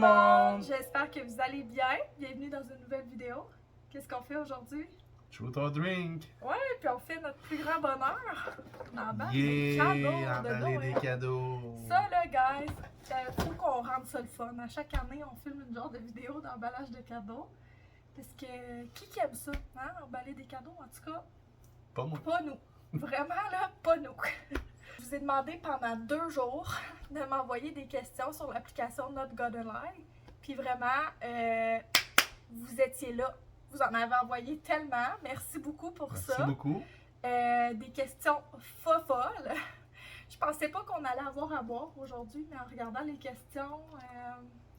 monde! J'espère que vous allez bien. Bienvenue dans une nouvelle vidéo. Qu'est-ce qu'on fait aujourd'hui? Shoot or drink! Ouais, puis on fait notre plus grand bonheur. On emballe des Yeah! cadeaux de Emballer Noël. des cadeaux! Ça là, guys, faut qu'on rende ça le fun. À chaque année, on filme une genre de vidéo d'emballage de cadeaux. Parce que qui aime ça, hein? Emballer des cadeaux, en tout cas, Pas moi. pas nous. Vraiment là, pas nous. Je vous ai demandé pendant 2 jours de m'envoyer des questions sur l'application Not Gonna Lie. Puis vraiment, vous étiez là. Vous en avez envoyé tellement. Merci beaucoup pour ça. Merci beaucoup. Des questions folles. Je pensais pas qu'on allait avoir à boire aujourd'hui, mais en regardant les questions,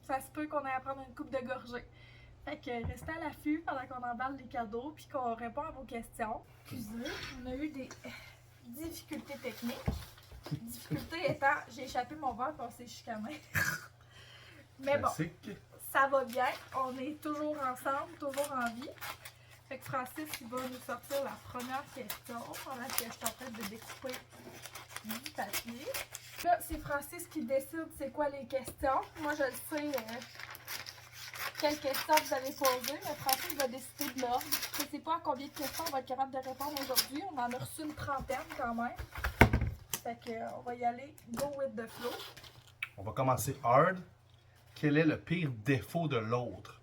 ça se peut qu'on aille à prendre une coupe de gorgée. Fait que restez à l'affût pendant qu'on emballe les cadeaux puis qu'on répond à vos questions. Excusez, on a eu des difficultés techniques. Difficulté étant, j'ai échappé mon verre et on s'est chicané. Mais bon, Classique. ça va bien. On est toujours ensemble, toujours en vie. Fait que Francis, il va nous sortir la première question pendant que je suis en train de découper du papier. Là, c'est Francis qui décide c'est quoi les questions. Moi, je le sais quelles questions vous allez poser, mais Francis va décider de l'ordre. Je ne sais pas à combien de questions on va être capable de répondre aujourd'hui. On en a reçu une trentaine quand même. Fait que, on va y aller go with the flow. On va commencer hard. Quel est le pire défaut de l'autre?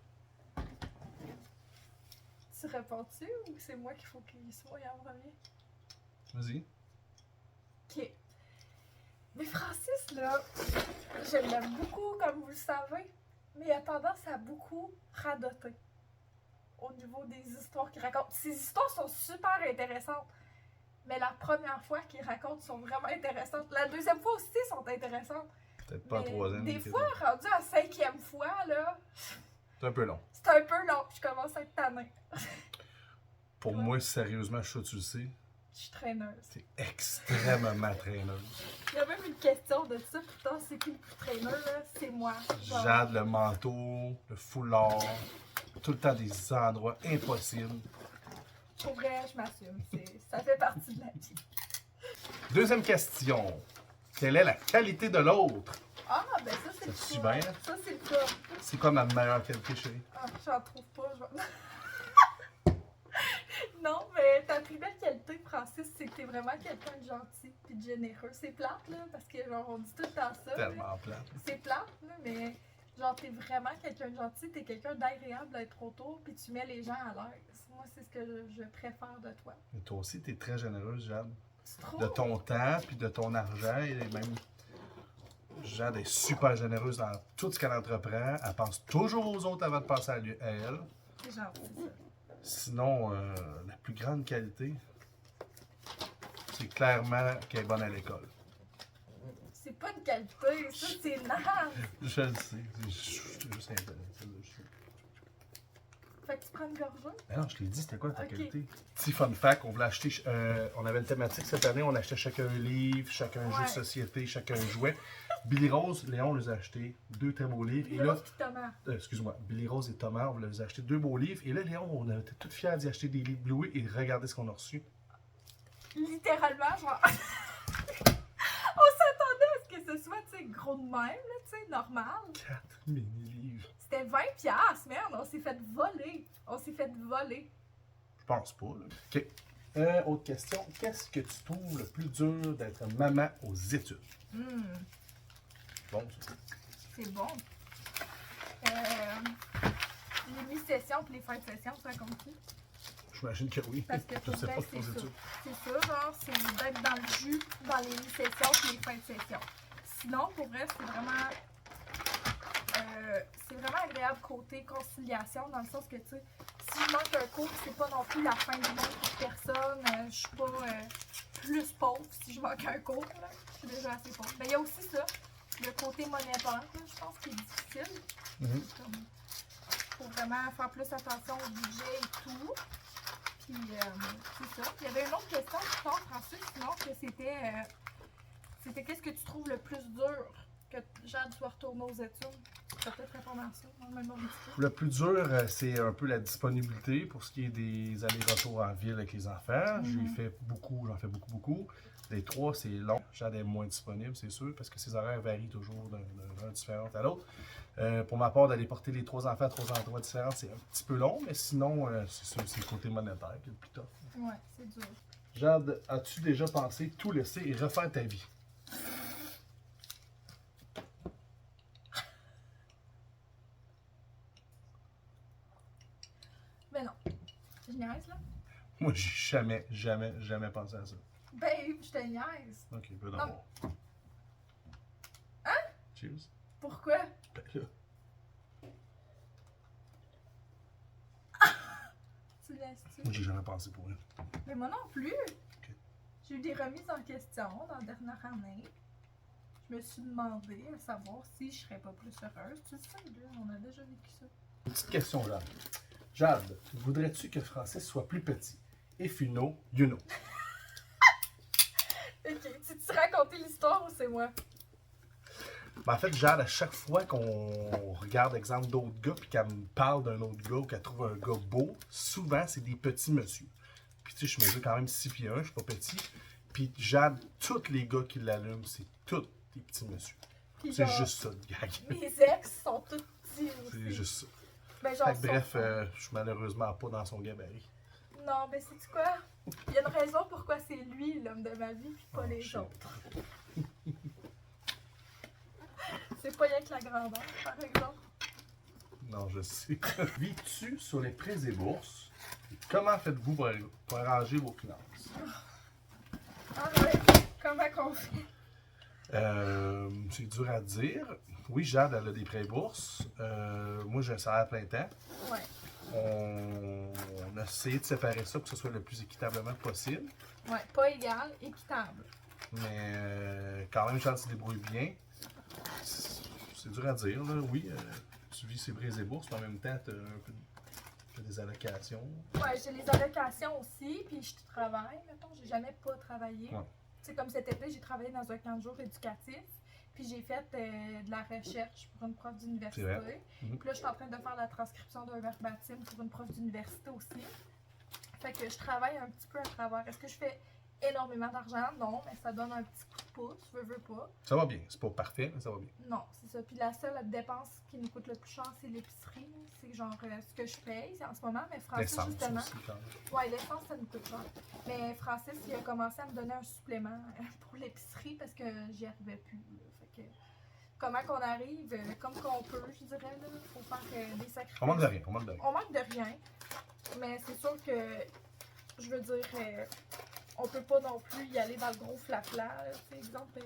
Tu réponds-tu ou c'est moi qu'il faut qu'il soit en premier? Vas-y. Ok. Mais Francis, là, je l'aime beaucoup, comme vous le savez, mais il a tendance à beaucoup radoter au niveau des histoires qu'il raconte. Ces histoires sont super intéressantes, mais la première fois qu'il raconte sont vraiment intéressantes. La deuxième fois aussi sont intéressantes. Peut-être pas à Mais troisième. des fois, rendu à 5e fois, là, C'est un peu long. c'est un peu long. Je commence à être tannée. Pour moi, sérieusement, je suis sûr que tu le sais, Je suis traîneuse. c'est extrêmement traîneuse. Il y a même une question de ça. Putain, c'est qui le plus traîneux, là? C'est moi. Genre, Jade, le manteau, le foulard, tout le temps des endroits impossibles. pour vrai, je m'assume. Ça fait partie de la vie. Deuxième question. Quelle est la qualité de l'autre? Ah, ben ça, c'est le Ça te fun. suit bien? Ça, c'est le fun. C'est quoi ma meilleure qualité, chérie? Ah, j'en trouve pas. Non, mais ta plus belle qualité, Francis, c'est que t'es vraiment quelqu'un de gentil et de généreux. C'est plate, là, parce que genre, on dit tout le temps ça. là. Tellement plate. C'est plate, là, mais genre, t'es vraiment quelqu'un de gentil, t'es quelqu'un d'agréable à être autour, puis tu mets les gens à l'aise. Moi, c'est ce que je préfère de toi. Mais toi aussi, t'es très généreuse, Jade. Tu trouves? De ton temps, puis de ton argent, et même... Jade est super généreuse dans tout ce qu'elle entreprend. Elle pense toujours aux autres avant de penser à elle. C'est gentil, ça. Sinon, la plus grande qualité, c'est clairement qu'elle est bonne à l'école. C'est pas une qualité, ça, c'est naze. Je le sais. Je suis juste intéressé. Fait que tu prends une gorgée? Mais non, je l'ai dit, c'était quoi ta Ok. qualité? Petit fun fact, on voulait acheter, on avait une thématique cette année, on achetait chacun un livre, chacun un jeu Ouais. de société, chacun un jouet. Billy Rose, Léon les a acheté 2 très beaux livres. Et là, Rose pis tomate. excuse-moi, Billy Rose et Thomas, on les a acheté 2 beaux livres. Et là, Léon, on était tous fiers d'y acheter des livres bloués et regardez ce qu'on a reçu. Littéralement, genre. On s'attendait à ce que ce soit, tu sais, gros de même, là, tu sais, normal. 4 mini-livres. C'était 20$, merde, on s'est fait voler. On s'est fait voler. Je pense pas, là. OK. Autre question. Qu'est-ce que tu trouves le plus dur d'être maman aux études? Bon, ça. C'est bon. Les mi-sessions puis les fins de session, ça compte plus. J'imagine que oui. Parce que Je pour sais vrai, pas c'est aux ça. études. C'est ça, genre, c'est d'être dans le jus dans les mi-sessions puis les fins de session. Sinon, pour vrai, c'est vraiment agréable côté conciliation, dans le sens que, tu sais, si je manque un cours, c'est pas non plus la fin du monde pour personne. Je suis pas plus pauvre si je manque un cours, là. Je suis déjà assez pauvre. Mais il y a aussi ça, le côté monétaire, là, je pense, qui est difficile. Comme, faut vraiment faire plus attention au budget et tout. Puis, c'est ça. Il y avait une autre question, je pense, Francis, sinon, que c'était qu'est-ce que tu trouves le plus dur que Jade soit retournée aux études? Tu vas peut-être répondre à ça, dans le même moment. Le plus dur, c'est un peu la disponibilité pour ce qui est des allers-retours en ville avec les enfants. J'en fais beaucoup. Les 3, c'est long. Jade est moins disponible, c'est sûr, parce que ses horaires varient toujours d'une heure différente à l'autre. Pour ma part, d'aller porter les 3 enfants à 3 endroits différents, c'est un petit peu long, mais sinon, c'est sûr, c'est le côté monétaire qui est le plus tough. Ouais, c'est dur. Jade, as-tu déjà pensé tout laisser et refaire ta vie? Ben non. Je niaise, là? Moi, j'ai jamais pensé à ça. Ben, je te niaise. Ok, ben Non. d'abord. Hein? Cheers. Pourquoi? Ben là, Tu laisses-tu? moi, j'ai jamais pensé pour elle. Mais moi non plus. J'ai eu des remises en question dans la dernière année. Je me suis demandé à savoir si je serais pas plus heureuse. Tu sais, là, on a déjà vécu ça. Une petite question, Jade. Jade, voudrais-tu que Francis soit plus petit? If you know, you know. Ok, tu te raconté l'histoire ou c'est moi? Ben, en fait, Jade, à chaque fois qu'on regarde, exemple, d'autres gars, puis qu'elle me parle d'un autre gars ou qu'elle trouve un gars beau, souvent, c'est des petits monsieur. Puis, tu sais, je mesure quand même 6 pieds 1, je suis pas petit. Puis, Jade, tous les gars qui l'allument, c'est tous des petits monsieur. Puis C'est genre, juste ça, le gag. mes ex sont tous petits aussi. C'est juste ça. Ben, genre, Fait que bref, sont- je suis malheureusement pas dans son gabarit. Non, ben c'est quoi? Il y a une raison pourquoi c'est lui l'homme de ma vie, puis pas Oh, les shit. autres. C'est pas rien que la grandeur, par exemple. Non, je sais. Vis-tu sur les prêts et bourses? Et comment faites-vous pour arranger vos finances? Ah ouais, comment qu'on fait? C'est dur à dire. Oui, Jade, elle a des prêts bourses. Moi, j'ai un salaire à plein temps. Ouais, On a essayé de séparer ça pour que ce soit le plus équitablement possible. ouais, pas égal, équitable. Mais quand même, Jade se débrouille bien. C'est dur à dire, là. Oui, tu vis ses prêts et bourses, mais en même temps, tu as un peu t'as des allocations. Ouais, j'ai les allocations aussi, puis je travaille, mettons, j'ai jamais pas travaillé. Ouais. Tu sais, comme cet été, j'ai travaillé dans un camp de jour éducatif, puis j'ai fait de la recherche pour une prof C'est d'université. vrai. Mhm. Puis là, je suis en train de faire la transcription d'un verbatim pour une prof d'université aussi. Fait que je travaille un petit peu à travers. Est-ce que je fais énormément d'argent? Non, mais ça donne un petit coup de pouce, veux pas. Ça va bien. C'est pas parfait, mais ça va bien. Non, c'est ça. Puis la seule dépense qui nous coûte le plus cher, c'est l'épicerie. C'est genre ce que je paye en ce moment. Mais Francis, L'essence justement. aussi, quand même. Ouais, l'essence, ça nous coûte cher. Mais Francis, il a commencé à me donner un supplément pour l'épicerie parce que j'y arrivais plus. Là. Fait que, comment qu'on arrive, comme qu'on peut, je dirais, là. Faut faire des sacrifices. On manque de rien, on manque de rien. On manque de rien. Mais c'est sûr que, je veux dire, on peut pas non plus y aller dans le gros flafla. Tu sais, exemple,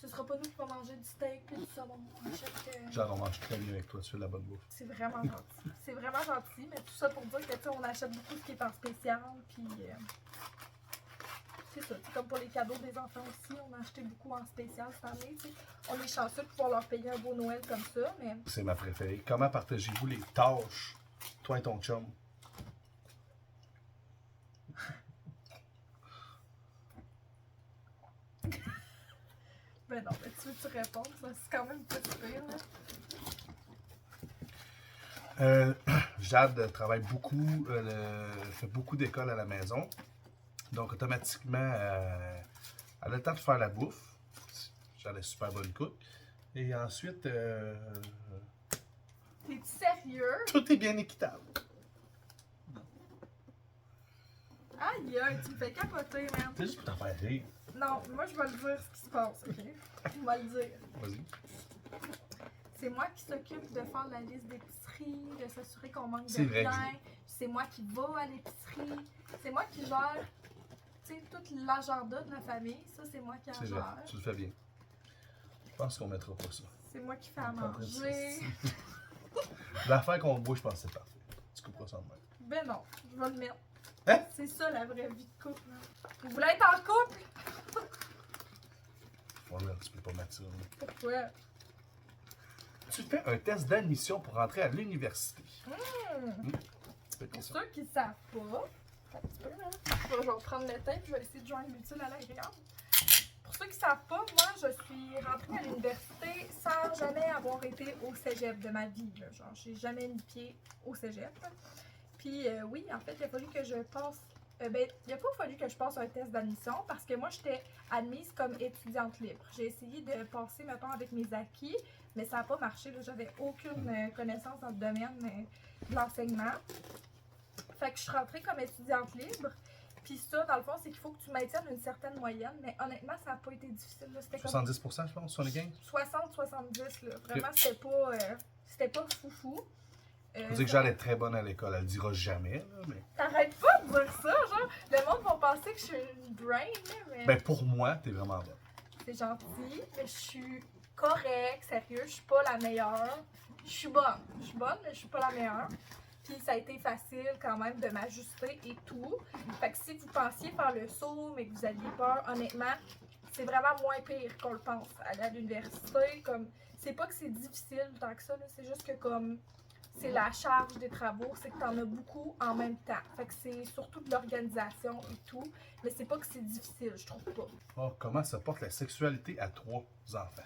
ce sera pas nous qui allons manger du steak et du saumon. On achète, Jade, on mange très bien avec toi, tu fais de la bonne bouffe. c'est vraiment gentil. C'est vraiment gentil, mais tout ça pour dire que, tu sais, on achète beaucoup ce qui est en spécial, puis c'est ça. C'est comme pour les cadeaux des enfants aussi, on a acheté beaucoup en spécial cette année, tu sais. On est chanceux de pouvoir leur payer un beau Noël comme ça, mais C'est ma préférée. Comment partagez-vous les tâches, toi et ton chum? ben non, ben tu veux-tu répondre? Ça, c'est quand même pas si pire, là. Jade travaille beaucoup, fait beaucoup d'écoles à la maison. Donc, automatiquement, elle a le temps de faire la bouffe. Jade est super bonne cook. Et ensuite, T'es-tu sérieux? tout est bien équitable. Aïe, aïe, tu me fais capoter, man. C'est juste pour t'en faire rire. Non, moi, je vais le dire ce qui se passe, ok? On va le dire. Vas-y. C'est moi qui s'occupe de faire la liste d'épicerie, de s'assurer qu'on manque C'est de vrai, rien. C'est moi qui va à l'épicerie. C'est moi qui gère, tu sais, tout l'agenda de la famille. Ça, c'est moi qui en C'est vrai, gère. tu le fais bien. Je pense qu'on mettra pas ça. C'est moi qui fais à On prendrait manger. L'affaire qu'on boit, je pense que c'est parfait. Tu couperas ça de même. Ben non, je vais le mettre. Hein? C'est ça la vraie vie de couple. Hein. Vous voulez être en couple? Bon, là, tu peux pas mettre ça. Là. Pourquoi? Tu fais un test d'admission pour rentrer à l'université. Tu peux Pour dire ça. ceux qui ne savent pas, un petit peu, hein. Je vais reprendre le temps et je vais essayer de joindre l'utile à l'agréable. Pour ceux qui ne savent pas, moi, je suis rentrée à l'université sans jamais avoir été au cégep de ma vie. Là. Genre, j'ai jamais mis pied au cégep. Puis oui, en fait, il a fallu que je passe Ben, il n'a pas fallu que je passe un test d'admission parce que moi, j'étais admise comme étudiante libre. J'ai essayé de passer, mettons, avec mes acquis, mais ça n'a pas marché. J'avais aucune connaissance dans le domaine de l'enseignement. Fait que je suis rentrée comme étudiante libre. Puis ça, dans le fond, c'est qu'il faut que tu maintiennes une certaine moyenne. Mais honnêtement, ça n'a pas été difficile. C'était 70%, je pense, sur les gains? 60-70, là. Vraiment, c'était pas foufou. Faut dire que Jeanne est très bonne à l'école, elle le dira jamais, là, mais... T'arrêtes pas de dire ça, genre. Le monde va penser que je suis une brain, là, mais... Ben, pour moi, t'es vraiment bonne. C'est gentil, mais je suis correcte, sérieux, je suis pas la meilleure. Je suis bonne, mais je suis pas la meilleure. Puis ça a été facile quand même de m'ajuster et tout. Fait que si vous pensiez faire le saut, mais que vous aviez peur, honnêtement, c'est vraiment moins pire qu'on le pense. Aller à l'université, comme... C'est pas que c'est difficile tant que ça, là, c'est juste que comme... C'est la charge des travaux, c'est que t'en as beaucoup en même temps. Fait que c'est surtout de l'organisation et tout, mais c'est pas que c'est difficile, je trouve pas. Oh, comment se porte la sexualité à 3 enfants?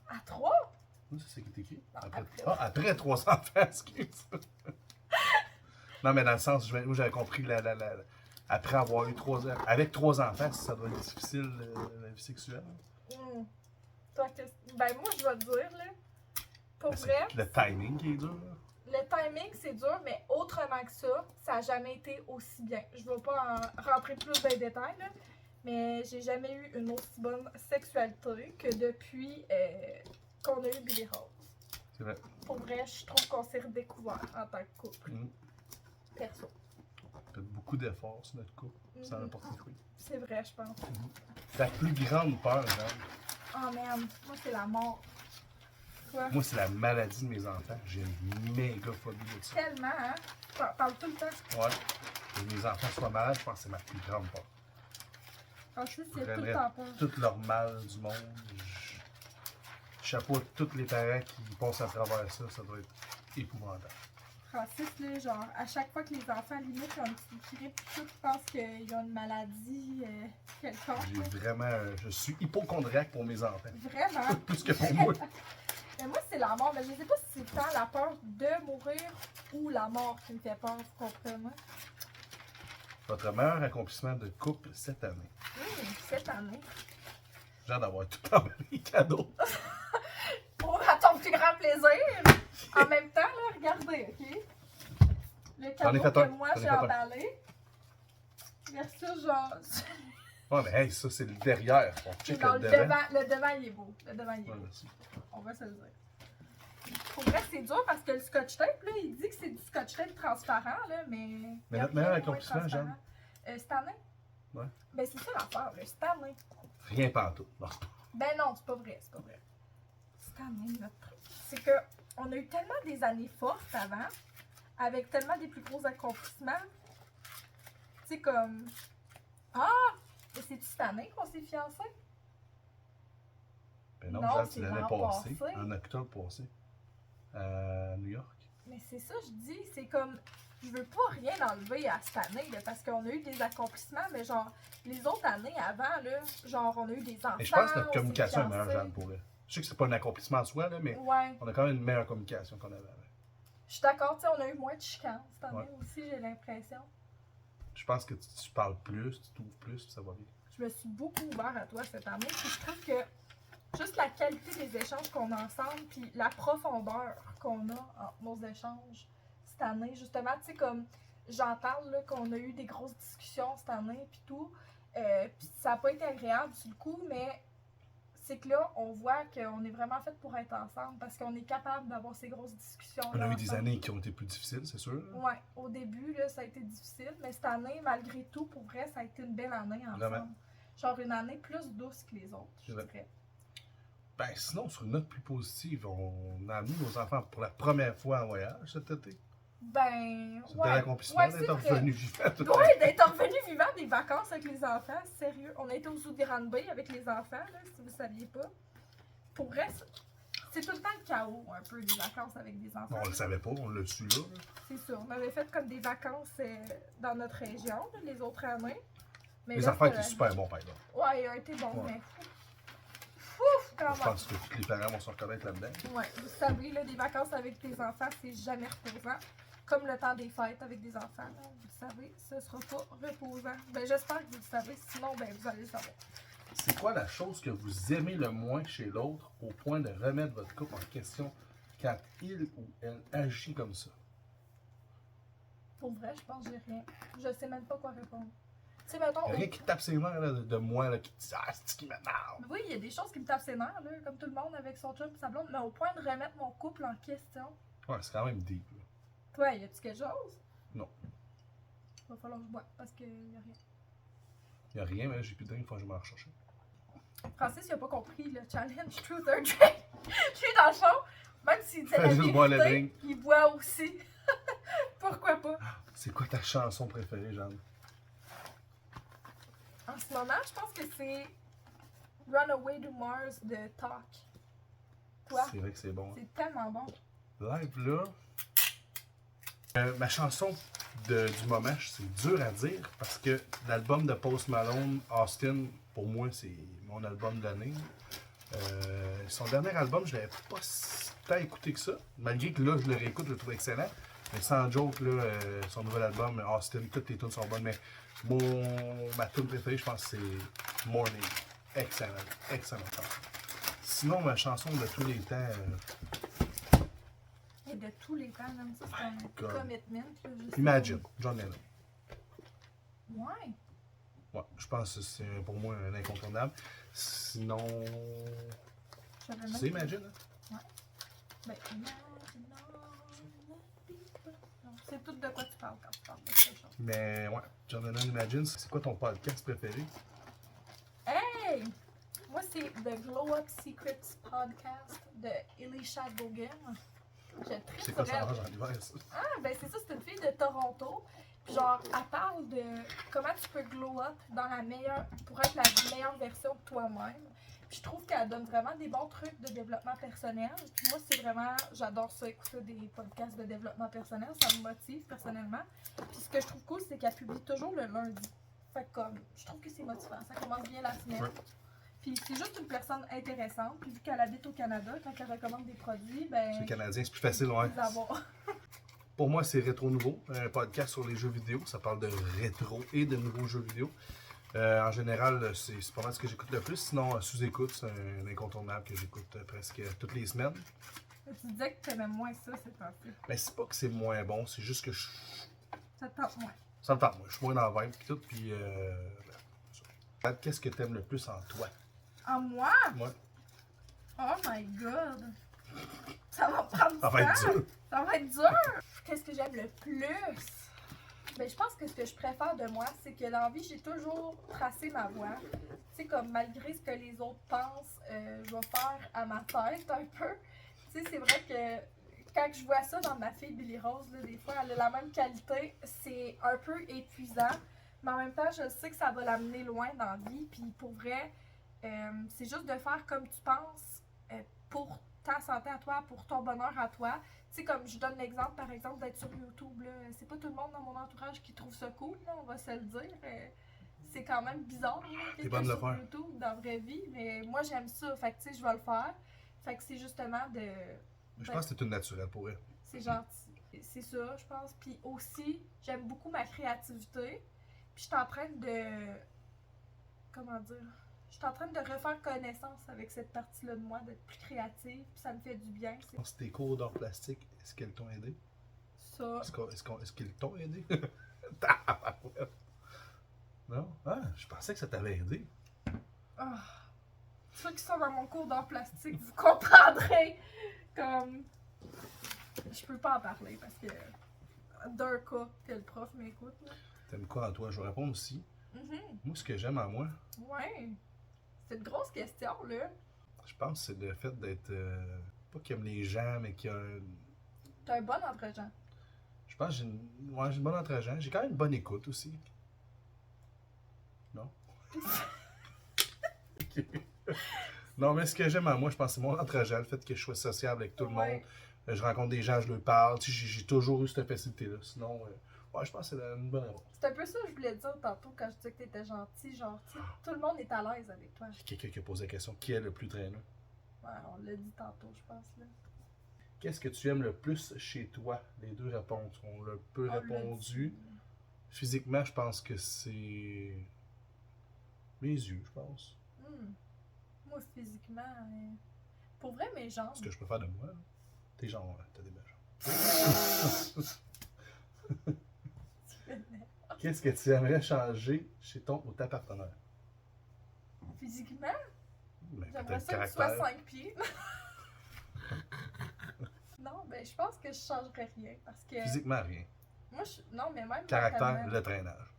À 3? Oui, c'est ce qui est écrit. Non, Après 3 enfants, excuse. Non, mais dans le sens, où j'avais compris, après avoir eu 3 ans, avec 3 enfants, ça doit être difficile, la vie sexuelle. Toi, ben moi, je vais te dire, là, pour Ben, vrai... Le timing qui est dur, là. Le timing, c'est dur, mais autrement que ça, ça n'a jamais été aussi bien. Je ne vais pas rentrer plus dans les détails, là, mais j'ai jamais eu une aussi bonne sexualité que depuis qu'on a eu Billy Rose. C'est vrai. Pour vrai, je trouve qu'on s'est redécouvert en tant que couple. Perso. On a fait beaucoup d'efforts sur notre couple, ça a porté fruit. C'est vrai, je pense. Ta plus grande peur, Jeanne? Oh man, moi c'est la mort. Toi? Moi, c'est la maladie de mes enfants. J'ai une méga phobie de ça. Tellement, hein? Parle tout le temps. Ouais. Que mes enfants soient malades, je pense que c'est ma plus grande peur. Franchement, c'est tout J'aimerais le temps peur. tout leur mal du monde. Chapeau à tous les parents qui passent à travers ça, ça doit être épouvantable. Francis, là, genre, à chaque fois que les enfants limite ont un petit grippe, tout, je pense qu'ils ont une maladie quelconque. J'ai vraiment. Je suis hypochondriaque pour mes enfants. Vraiment. Plus que pour moi. Mais moi, c'est la mort. Mais je sais pas si c'est tant la peur de mourir ou la mort qui me fait peur, vous comprenez? Votre meilleur accomplissement de couple cette année. Cette année. J'ai hâte d'avoir tout emballé cadeau. Pour à ton plus grand plaisir. En même temps, là, regardez, OK? Le cadeau que moi j'ai emballé. Versus genre. Ouais, mais hey, ça, c'est le derrière. On check Non, le devant. Le devant, il est beau. Le devant, il est beau. Merci. On va se le dire. Pour vrai, c'est dur parce que le scotch tape, là, il dit que c'est du scotch tape transparent, là, mais. Mais notre meilleur accomplissement, Jeanne? Cette année? Ouais. Ben, c'est ça l'affaire, là. Cette année. Rien pantoute. Non. Ben non, c'est pas vrai, c'est pas vrai. Cette année, notre truc. C'est que on a eu tellement des années fortes avant, avec tellement des plus gros accomplissements. Tu sais, comme. Ah! Et c'est-tu cette année qu'on s'est fiancés? Ben non, Non, Jeanne, c'est c'est l'année l'an passée, passé. en octobre passé, à New York. Mais c'est ça, je dis, c'est comme. Je veux pas rien enlever à cette année, là, parce qu'on a eu des accomplissements, mais genre, les autres années avant, là, genre, on a eu des enfants. Mais je pense que notre on s'est communication est meilleure, fiancés. Jeanne, pour elle. Je sais que c'est pas un accomplissement en soi, là, mais Ouais, on a quand même une meilleure communication qu'on avait avant. je suis d'accord, tu sais, on a eu moins de chicanes cette année Ouais. aussi, j'ai l'impression. Je pense que tu parles plus, tu t'ouvres plus, puis ça va bien. Je me suis beaucoup ouvert à toi cette année, puis je trouve que juste la qualité des échanges qu'on a ensemble, puis la profondeur qu'on a entre nos échanges cette année, justement, tu sais, comme j'en parle, là, qu'on a eu des grosses discussions cette année, puis tout, puis ça n'a pas été agréable sur le coup, mais c'est que là, on voit qu'on est vraiment fait pour être ensemble, parce qu'on est capable d'avoir ces grosses discussions. On a eu des années qui ont été plus difficiles, c'est sûr. Ouais, au début, là, ça a été difficile, mais cette année, malgré tout, pour vrai, ça a été une belle année ensemble. Vraiment. Genre une année plus douce que les autres, je dirais. Ben, sinon, sur une note plus positive, on a amené nos enfants pour la première fois en voyage cet été. Ben, C'est un bel accomplissement d'être revenu vivant tout Oui, d'être revenu vivant des vacances avec les enfants, sérieux. On a été au Zoo de Grand Bay avec les enfants, là, si vous ne saviez pas. Pour vrai, c'est tout le temps le chaos, un peu, des vacances avec des enfants. Bon, on le savait pas, on l'a su là. C'est sûr. On avait fait comme des vacances dans notre région, là, les autres années. Mais Les là, enfants étaient super bons, par exemple. Ouais, ils ont été bons, Ouais. mais fouf, quand Je même. pense que tous les parents vont se reconnaître là-dedans. Ouais, vous savez, là, des vacances avec tes enfants, c'est jamais reposant. comme le temps des fêtes avec des enfants, là, vous le savez, ce sera pas reposant. Ben, j'espère que vous le savez, sinon, ben, vous allez le savoir. C'est quoi la chose que vous aimez le moins chez l'autre au point de remettre votre couple en question quand il ou elle agit comme ça? Pour vrai, je pense que j'ai rien. Je sais même pas quoi répondre. Tu sais, mettons. Rien qui tape ses nerfs là, de moi, là, qui dit « Ah, c'est ce qui m'énerve! Oui, il y a des choses qui me tapent ses nerfs, là, comme tout le monde avec son chum et sa blonde, mais au point de remettre mon couple en question. » Ouais, c'est quand même deep. Là. Toi, y a-tu quelque chose? Non. Va falloir que je bois parce qu'il y a rien. Il n'y a rien, mais là, j'ai plus de dingue, il faut que je m'en recherche. Francis, il a pas compris le challenge Truth or Drink. Lui, dans le fond, même s'il dit la Juste boire le vérité, drink. il boit aussi. Pourquoi pas? C'est quoi ta chanson préférée, Jeanne? En ce moment, je pense que c'est Runaway to Mars de Talk. Toi? C'est vrai que c'est bon. Hein. C'est tellement bon. Live, là. Ma chanson du moment, c'est dur à dire parce que l'album de Post Malone, Austin, pour moi, c'est mon album de l'année. Son dernier album, je l'avais pas tant écouté que ça. Malgré que là, je le réécoute, je le trouve excellent. Mais sans joke, là, son nouvel album, Austin, toutes les tunes sont bonnes. Mais ma tune préférée, je pense, c'est Morning. Excellent. Excellent. Sinon, ma chanson de tous les temps. Et de tous les temps, même ça, c'est un God. commitment. Là, je sais Imagine, John Lennon. pas. Ouais. Ouais, je pense que c'est pour moi un incontournable. Sinon, J'avais même c'est Imagine. Hein? Ben, non, c'est tout de quoi tu parles quand tu parles de cette chose. Mais ouais, John Lennon Imagine, c'est quoi ton podcast préféré? Hey! Moi, c'est The Glow Up Secrets Podcast de Elisha Bogan. Je tripe C'est quoi sur ça elle. range en hiver, ça? Ah, ben c'est ça, c'est une fille de Toronto. Puis genre, elle parle de comment tu peux glow up dans la meilleure, pour être la meilleure version de toi-même. Puis je trouve qu'elle donne vraiment des bons trucs de développement personnel. Puis moi, c'est vraiment, j'adore ça, écouter des podcasts de développement personnel. Ça me motive personnellement. Puis ce que je trouve cool, c'est qu'elle publie toujours le lundi. Fait que comme, je trouve que c'est motivant. Ça commence bien la semaine. Ouais. Puis c'est juste une personne intéressante. Puis vu qu'elle habite au Canada, quand elle recommande des produits, ben. C'est canadien, c'est plus facile, ouais. les avoir. Pour moi, c'est Rétro Nouveau, un podcast sur les jeux vidéo. Ça parle de rétro et de nouveaux jeux vidéo. En général, c'est pas mal ce que j'écoute le plus. Sinon, sous-écoute, c'est un incontournable que j'écoute presque toutes les semaines. Tu disais que tu aimais moins ça, c'est parfait. Mais c'est pas que c'est moins bon, c'est juste que Ça te tente moins. ça me tente, moi. Je suis moins dans la vibe et tout. Puis, qu'est-ce que t'aimes le plus en toi? En moi? Moi, Oh my god! Ça va prendre du ça va être temps. dur. Ça va être dur! Qu'est-ce que j'aime le plus? Ben, je pense que ce que je préfère de moi, c'est que dans la vie, j'ai toujours tracé ma voie. Tu sais, comme malgré ce que les autres pensent, je vais faire à ma tête un peu. Tu sais, c'est vrai que quand je vois ça dans ma fille Billy Rose, là, des fois, elle a la même qualité. C'est un peu épuisant. Mais en même temps, je sais que ça va l'amener loin dans la vie. Puis pour vrai, c'est juste de faire comme tu penses pour ta santé à toi, pour ton bonheur à toi. Tu sais, comme je donne l'exemple, par exemple, d'être sur YouTube. Là. C'est pas tout le monde dans mon entourage qui trouve ça cool, là, on va se le dire. C'est quand même bizarre, là, T'es bonne de le sur faire. YouTube dans la vraie vie. Mais moi, j'aime ça. Fait que, tu sais, je vais le faire. Fait que c'est justement de... Je pense que c'est une naturelle pour elle. C'est gentil. C'est ça, je pense. Puis aussi, j'aime beaucoup ma créativité. Puis je suis en train de... Comment dire? Je suis en train de refaire connaissance avec cette partie-là de moi, d'être plus créative. Puis ça me fait du bien. C'est Dans tes cours d'art plastique, est-ce qu'elles t'ont aidé? ça. Est-ce qu'ils t'ont aidé? Non? Ah, je pensais que ça t'avait aidé. Ah. Ceux qui sont dans mon cours d'art plastique, vous comprendrez. Comme... Je peux pas en parler parce que... D'un cas que le prof m'écoute. Là. T'aimes quoi en toi? Je vais répondre aussi. Mhm. Moi, ce que j'aime en moi, Ouais. C'est une grosse question, là. je pense que c'est le fait d'être. Pas qu'il aime les gens, mais qu'il y a un. T'as un bon entre-gens. Je pense que j'ai une bonne entraîne. J'ai quand même une bonne écoute aussi. Non? Ok. Non, mais ce que j'aime en moi, je pense que c'est mon entraîne, le fait que je sois sociable avec tout le Ouais. monde. Je rencontre des gens, je leur parle. Tu sais, j'ai toujours eu cette facilité-là. Sinon, ouais, je pense que c'est une bonne réponse. C'est un peu ça que je voulais dire tantôt quand je disais que t'étais gentil, genre, tu sais, tout le monde est à l'aise avec toi. Il y a quelqu'un qui a posé la question qui est le plus traîneux? Ouais, on l'a dit tantôt, je pense, là. Qu'est-ce que tu aimes le plus chez toi? Les deux réponses. On l'a peu répondu. Physiquement, je pense que c'est mes yeux, je pense. Moi, physiquement, pour vrai, mes jambes. Ce que je peux faire de moi, là. Tes jambes, t'as des belles jambes. Qu'est-ce que tu aimerais changer chez ton ou ta partenaire? Physiquement? Ben, J'aimerais peut-être ça que tu sois caractère. 5 pieds. Non, ben je pense que je changerais rien parce que. Physiquement, rien. Moi, non, mais même. Caractère, mentalement. le traînage.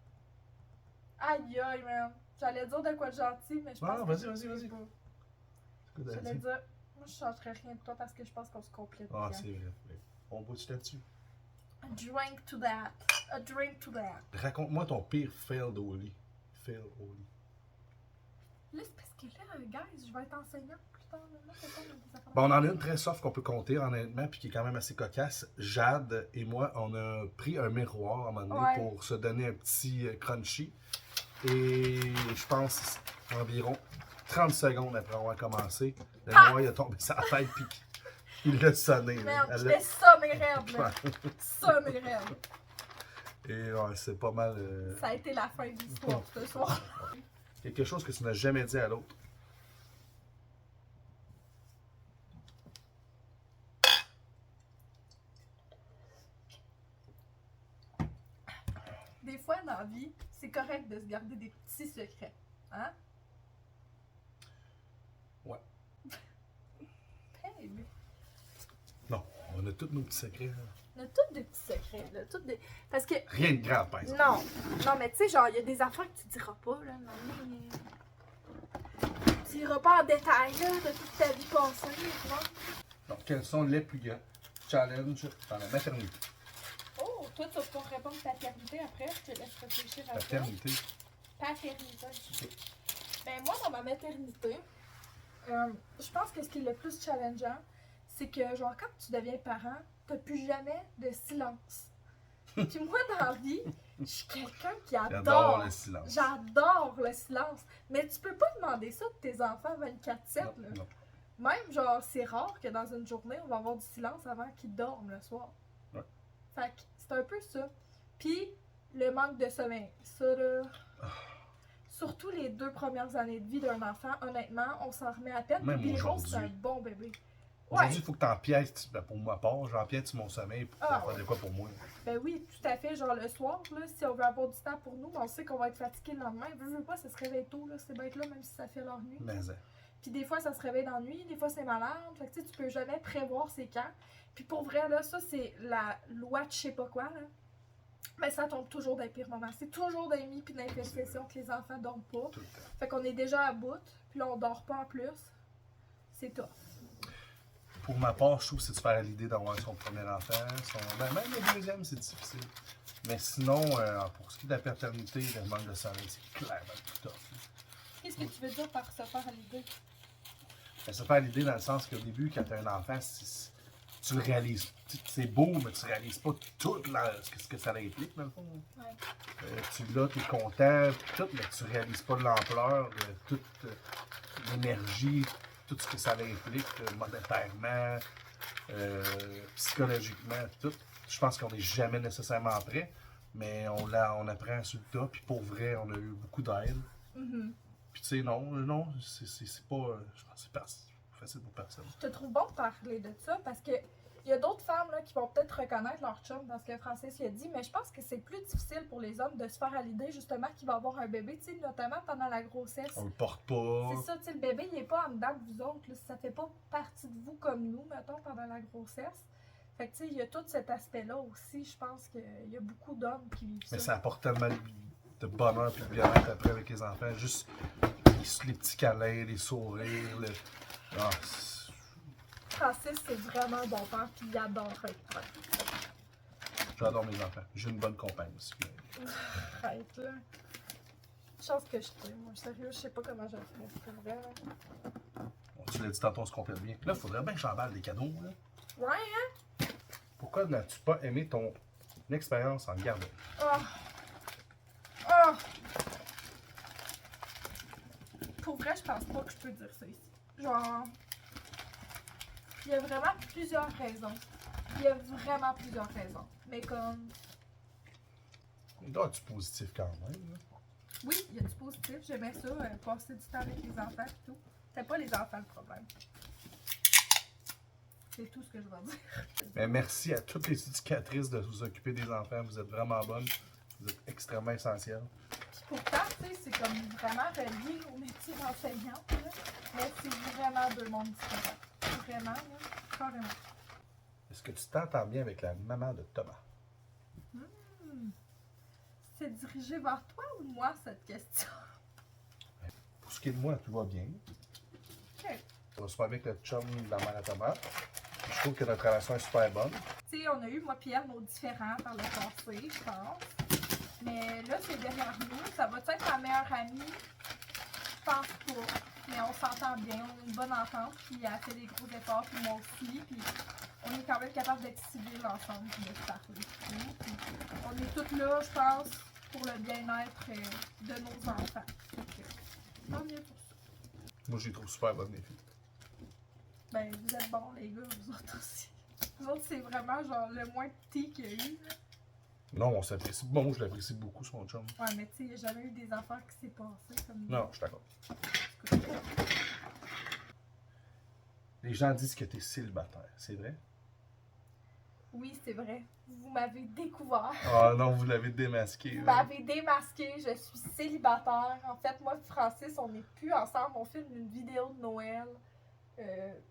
Aïe, aïe, man. J'allais dire de quoi de gentil, mais je pense Non, que. vas-y. pas. C'est quoi t'as J'allais dit? dire, moi, je changerais rien de toi parce que je pense qu'on se complète Ah, bien. c'est vrai. On boit là-dessus. A drink to that. A drink to that. Raconte-moi ton pire fail au lit. Fail au lit. Là, c'est parce que là, guys, je vais être enseignante plus tard. Là, c'est ça, des affaires. Bon, on en a une très soft qu'on peut compter, honnêtement, puis qui est quand même assez cocasse. Jade et moi, on a pris un miroir à un moment donné Ouais. pour se donner un petit crunchy. Et je pense environ 30 secondes après avoir commencé, le miroir il a tombé sur la tête, puis il l'a sonné. là. Merde, Elle je l'a- fais ça, mes rêves, là. Ça, mes rêves. Et ouais, c'est pas mal. Ça a été la fin de l'histoire ce soir. Quelque chose que tu n'as jamais dit à l'autre. Des fois, dans la vie, c'est correct de se garder des petits secrets. Hein? Ouais. Hey, mais Non, on a tous nos petits secrets. Là. on a tous des petits secrets, là. Parce que. Rien de grave, par exemple. Non, mais tu sais, genre, il y a des affaires que tu diras pas, là. Tu diras pas en détail, là, de toute ta vie passée, tu vois. Donc, quels sont les plus grands challenges dans la maternité? Oh, toi, tu vas pouvoir répondre paternité après. Je te laisse réfléchir à ça. Paternité. Paternité. Ok. Ben, moi, dans ma maternité, je pense que ce qui est le plus challengeant, c'est que, genre, quand tu deviens parent, t'as plus jamais de silence. Puis moi, dans la vie, je suis quelqu'un qui J'adore adore. le silence. J'adore le silence. Mais tu peux pas demander ça de tes enfants 24/7. Non, Là. non. Même, genre, c'est rare que dans une journée, on va avoir du silence avant qu'ils dorment le soir. Ouais. Fait que c'est un peu ça. Puis, le manque de sommeil. Ça, là. Surtout les 2 premières années de vie d'un enfant, honnêtement, on s'en remet à peine. Même Puis Biro, aujourd'hui. c'est un bon bébé. Aujourd'hui, il faut que tu empiètes, ben, pour ma part, j'empiète sur mon sommeil pour Ah, faire de quoi pour moi. Ben oui, tout à fait. Genre le soir, là, si on veut avoir du temps pour nous, on sait qu'on va être fatigué le lendemain. Veux pas, ça se réveille tôt, là, ces bêtes-là, même si ça fait leur nuit. Mais Puis des fois, ça se réveille dans la nuit, des fois, c'est malade. Fait que tu sais, tu peux jamais prévoir c'est quand. Puis pour vrai, là, ça, c'est la loi de je sais pas quoi, là. Mais ça tombe toujours dans les pires moments. C'est toujours dans les nuits puis dans les sessions que les enfants dorment pas. tout le temps. Fait qu'on est déjà à bout, puis là, on dort pas en plus. C'est tough. Pour ma part, je trouve que c'est de faire l'idée d'avoir son premier enfant. Ben, même le deuxième, c'est difficile. Mais sinon, pour ce qui est de la paternité, le manque de sommeil, c'est clairement tout tough. Qu'est-ce que tu veux dire par se faire à l'idée? Ben, se faire l'idée dans le sens qu'au début, quand tu as un enfant, tu le réalises. C'est beau, mais tu réalises pas tout ce que ça implique, dans le fond. Ouais. Tu l'as, tu es content, tout, mais tu réalises pas l'ampleur de toute l'énergie, tout ce que ça implique monétairement, psychologiquement, tout. Je pense qu'on n'est jamais nécessairement prêt, mais on apprend sur le tas, puis pour vrai, on a eu beaucoup d'aide. Mhm. Puis tu sais, non, c'est pas. Je pense que c'est pas facile pour personne. Je te trouve bon de parler de ça parce que il y a d'autres femmes là, qui vont peut-être reconnaître leur chum dans ce que Francis a dit, mais je pense que c'est plus difficile pour les hommes de se faire à l'idée justement qu'il va avoir un bébé, tu sais, notamment pendant la grossesse. On le porte pas. C'est ça, tu sais, le bébé, il est pas en dedans de vous autres, là, ça fait pas partie de vous comme nous, mettons, pendant la grossesse. Fait que, tu sais, il y a tout cet aspect-là aussi, je pense qu'il y a beaucoup d'hommes qui vivent Mais ça. ça apporte tellement de bonheur et de bien-être après avec les enfants. Juste les petits câlins, les sourires. Ah, Francis, c'est vraiment un bon père, puis il adore être père. j'adore mes enfants. J'ai une bonne compagne aussi. Arrête, là. Chance que je t'aime, moi, sérieux, je sais pas comment je le ferais, c'est vrai, là. Bon, tu l'as dit tantôt, on se complète bien. Là, il faudrait bien que j'emballe des cadeaux. Là. Ouais, hein? Pourquoi n'as-tu pas aimé ton expérience en garderie? Oh. Oh. Pour vrai, je pense pas que je peux dire ça ici. Genre, Il y a vraiment plusieurs raisons. Il y a vraiment plusieurs raisons. Mais comme, Il doit être positif quand même. Là. oui, il y a du positif. J'aimais ça, passer du temps avec les enfants et tout. C'était pas les enfants le problème. C'est tout ce que je vais dire. Mais merci à toutes les éducatrices de vous occuper des enfants. Vous êtes vraiment bonnes. Vous êtes extrêmement essentielles. Puis pourtant, tu sais, c'est comme vraiment relié au métier d'enseignante, là. Mais c'est vraiment deux mondes différents. Vraiment, là. Carrément. Est-ce que tu t'entends bien avec la maman de Thomas? C'est dirigé vers toi ou moi, cette question? Pour ce qui est de moi, tout va bien. Ok. Ça va super bien avec le chum de la mère à Thomas. Je trouve que notre relation est super bonne. Tu sais, on a eu, moi et elle, nos différends par le passé, je pense. Mais là, c'est derrière nous. Ça va être ma meilleure amie? Je pense pas. Mais on s'entend bien, on a une bonne entente, puis elle fait des gros efforts, puis moi aussi. Puis on est quand même capable d'être civils ensemble, puis de se parler. Puis on est toutes là, je pense, pour le bien-être de nos enfants. Donc, tant mieux pour ça. Moi, je les trouve super bonnes, les filles. Ben, vous êtes bons, les gars, vous autres aussi. Vous autres, c'est vraiment genre le moins petit qu'il y a eu. Là. Non, on s'apprécie. Bon, je l'apprécie beaucoup, son chum. Ouais, mais tu sais, il n'y a jamais eu des affaires qui s'est passées comme. Non, je suis d'accord. Les gens disent que tu es célibataire, c'est vrai? Oui, c'est vrai. Vous m'avez découvert. Ah non, vous l'avez démasqué. Vous là. m'avez démasqué, je suis célibataire. En fait, moi et Francis, on n'est plus ensemble. On filme une vidéo de Noël.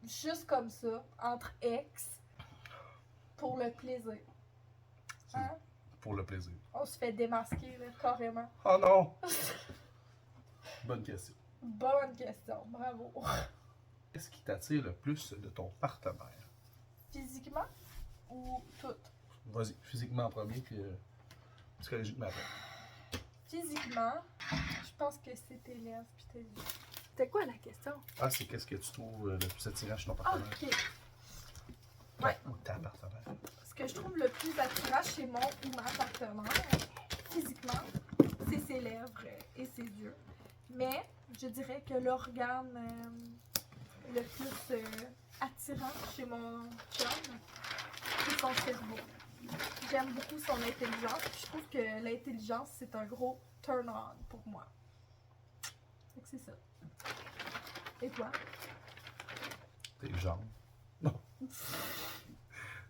Juste comme ça, entre ex. Pour le plaisir. Hein? Pour le plaisir. On se fait démasquer, là, carrément. Oh non! Bonne question. Bonne question, bravo. Qu'est-ce qui t'attire le plus de ton partenaire? Physiquement ou tout? Vas-y, physiquement en premier, puis psychologiquement après. Physiquement, je pense que c'est tes lèvres puis tes yeux. C'était quoi la question? Ah, c'est qu'est-ce que tu trouves le plus attirant chez ton Ah, partenaire? ok. Ouais. Ou ta partenaire. Ce que je trouve le plus attirant chez mon ou ma partenaire, physiquement, c'est ses lèvres et ses yeux. Mais je dirais que l'organe le plus attirant chez mon chum, c'est son cerveau. J'aime beaucoup son intelligence. Puis je trouve que l'intelligence, c'est un gros turn-on pour moi. Fait que c'est ça. Et toi? Tes jambes. Non.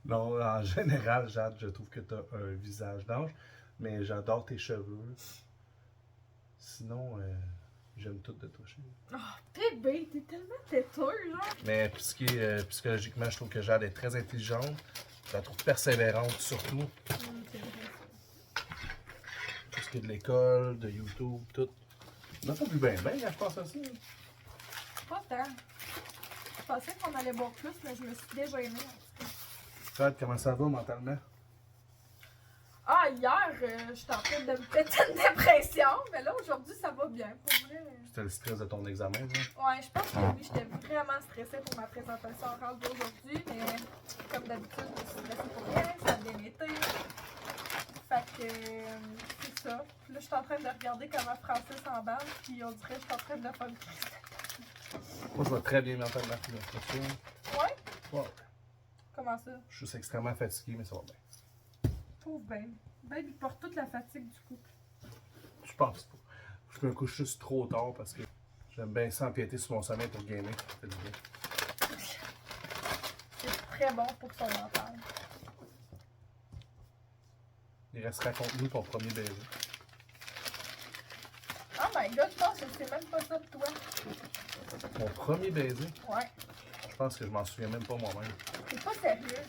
Non, en général, Jade, je trouve que tu as un visage d'ange, mais j'adore tes cheveux. Sinon, j'aime tout de toi, chérie. Oh, bébé, t'es tellement têteux, genre. Mais psychologiquement, je trouve que Jade est très intelligente. Je la trouve persévérante, surtout. C'est vrai. Tout ce qui est de l'école, de YouTube, tout. On n'a pas vu bien, quand je pense à ça. Pas tant. Je pensais qu'on allait boire plus, mais je me suis déjà aimée. Jade, comment ça va mentalement? Ah, hier, j'étais en train de me péter une dépression, mais là, aujourd'hui, ça va bien. Pour vrai. C'était le stress de ton examen, là? Ouais, je pense que oui, j'étais vraiment stressée pour ma présentation orale d'aujourd'hui, mais comme d'habitude, je me suis stressée pour rien, ça a bien été. Fait que c'est ça. Puis là, je suis en train de regarder comment Francis emballe, puis on dirait que je suis en train de faire une crise. Moi, je vais très bien mentalement, j'ai l'impression. Ouais? Ouais. Comment ça? Je suis juste extrêmement fatigué, mais ça va bien. Pauvre Ben. Ben, il porte toute la fatigue du couple. Je pense pas. Je me couche juste trop tard parce que j'aime bien s'empiéter sur mon sommeil pour gamer. Ça fait du bien. C'est très bon pour son mental. Il reste raconte-nous ton premier baiser. Oh my god, je pense que c'est même pas ça de toi. Mon premier baiser? Ouais. Je pense que je m'en souviens même pas moi-même. C'est pas sérieux.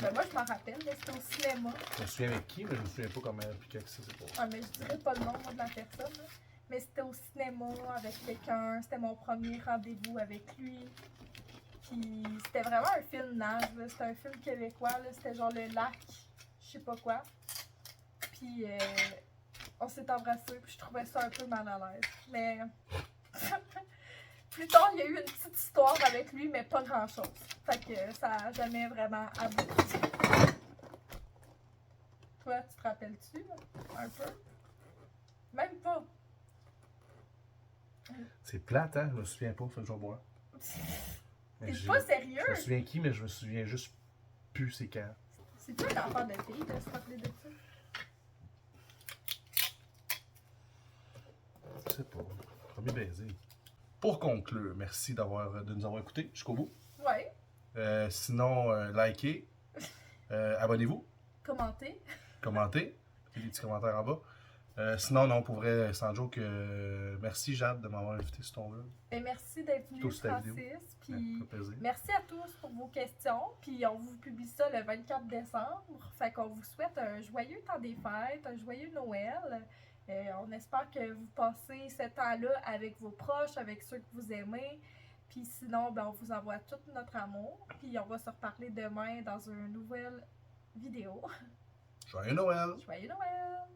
Ben moi, je m'en rappelle, mais c'était au cinéma. Je me souviens avec qui, mais je me souviens pas comment puis que ça c'est pour. Ah, mais je dirais pas le nom moi, de la personne. Là. Mais c'était au cinéma avec quelqu'un. C'était mon premier rendez-vous avec lui. Puis c'était vraiment un film nage. là. C'était un film québécois. là. C'était genre le lac, je sais pas quoi. Puis on s'est embrassés. Puis je trouvais ça un peu mal à l'aise. Mais plus tard, il y a eu une petite histoire avec lui, mais pas grand-chose. Fait que ça a jamais vraiment abouti. Toi, tu te rappelles-tu, là? Un peu? Même pas. C'est plate, hein? Je me souviens pas, faut que je vais boire. Mais T'es pas sérieux? Je me souviens qui, mais je me souviens juste plus c'est quand. C'est toi l'enfant de fille de se rappeler de ça? Je sais pas. Premier baiser. Pour conclure, merci de nous avoir écoutés jusqu'au bout. Ouais. Sinon, likez, abonnez-vous, Commentez. commentez, mettez des petits commentaires en bas. Sinon, non, pour vrai, sans joke, merci Jade de m'avoir invité sur ton vlog. Et merci d'être venu, Tout sur ta vidéo. Francis. Ça Puis fait plaisir. merci à tous pour vos questions. Puis on vous publie ça le 24 décembre. Fait qu'on vous souhaite un joyeux temps des fêtes, un joyeux Noël. On espère que vous passez ce temps-là avec vos proches, avec ceux que vous aimez. Puis sinon, ben, on vous envoie tout notre amour. Puis on va se reparler demain dans une nouvelle vidéo. Joyeux Noël! Joyeux Noël!